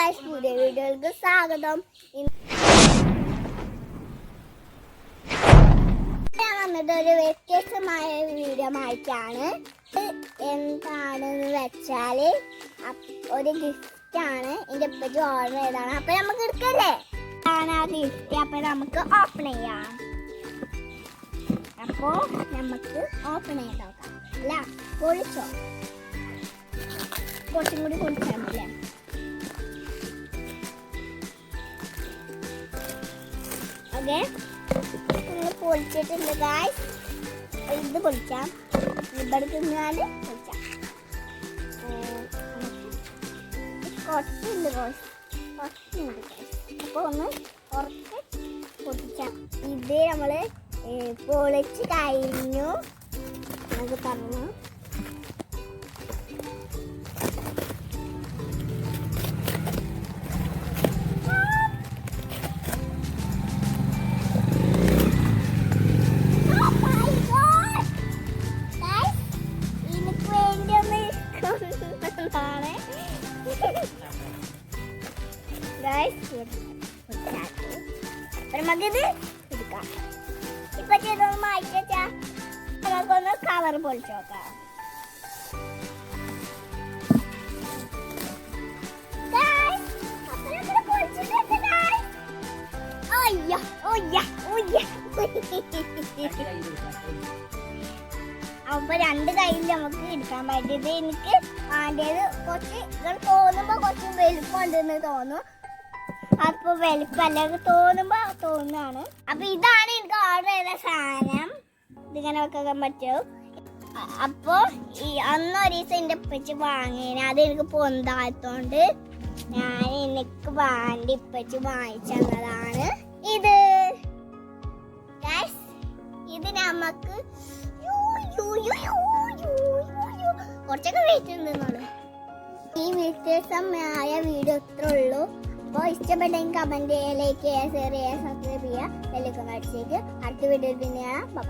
പുതിയ വീഡിയോകൾക്ക് സ്വാഗതം. വന്നിട്ട് ഒരു വ്യത്യസ്തമായ വീഡിയോ ആയിട്ടാണ്. എന്താണെന്ന് വെച്ചാല് ഒരു ഗിഫ്റ്റ് ആണ്. എന്റെ ഉപ്പച്ചി ഓർഡർ ചെയ്താണ്. അപ്പൊ നമുക്ക് എടുക്കല്ലേ ആണ് ആ ഗിഫ്റ്റ്. അപ്പൊ നമുക്ക് ഓപ്പൺ ചെയ്യാം. അപ്പോ നമുക്ക് ഓപ്പൺ ചെയ്ത് നോക്കാം. അല്ല, പൊളിച്ചോ, കുറച്ചും കൂടി പൊളിച്ചാൽ മതി. ഓക്കെ, നിങ്ങൾ പൊളിച്ചിട്ടുണ്ട് ഗായ്സ്. ഇത് പൊളിക്കാം, ഇവിടെ തിന്നാല് പൊളിക്കാം. കുറച്ചുണ്ട് കുറച്ചുണ്ട് ഗായ്സ്. അപ്പോൾ ഒന്ന് കുറച്ച് പൊട്ടിക്കാം. ഇത് നമ്മൾ പൊളിച്ച് കഴിഞ്ഞു. നമുക്ക് പറഞ്ഞു നമുക്കിത് എടുക്കാം. ഇപ്പൊ ചെയ്തൊന്ന് മാറ്റി വെച്ചാ നമുക്കൊന്ന് കവർ പൊളിച്ചു നോക്കാം. അപ്പൊ രണ്ട് കയ്യിൽ നമുക്ക് എടുക്കാൻ പറ്റിയത്. എനിക്ക് വേണ്ടത് കുറച്ച് തോന്നുമ്പോ കുറച്ച് വലുപ്പമുണ്ടെന്ന് തോന്നും. അപ്പൊ വലുപ്പല്ല തോന്നുന്നതാണ്. അപ്പൊ ഇതാണ് എനിക്ക് ഓർഡർ ചെയ്ത സാധനം. ഇതിങ്ങനെ വെക്കാൻ പറ്റും. അപ്പൊ അന്നൊരു ദിവസം എന്റെ ഉപ്പച്ചി വാങ്ങിയത് അത് എനിക്ക് പൊന്താത്തോണ്ട് ഞാൻ എനിക്ക് വേണ്ടി ഉപ്പച്ചി വാങ്ങിച്ചു തന്നതാണ് ഇത്. ഇത് നമുക്ക് കുറച്ചൊക്കെ വെയിറ്റ് ഉണ്ടെന്നുള്ളു. ഈ വ്യത്യസ്തമായ വീഡിയോ ഇത്ര ഉള്ളൂ. അപ്പോൾ ഇഷ്ടപ്പെട്ടെങ്കിൽ കമന്റ് ചെയ്യുക, ലൈക്ക് ചെയ്യുക, ഷെയർ ചെയ്യുക, സബ്സ്ക്രൈബ് ചെയ്യുക, ബെല്ലൈക്കൺ അടിച്ചേക്ക്. അടുത്ത വീഡിയോയിൽ പിന്നെ ബൈ.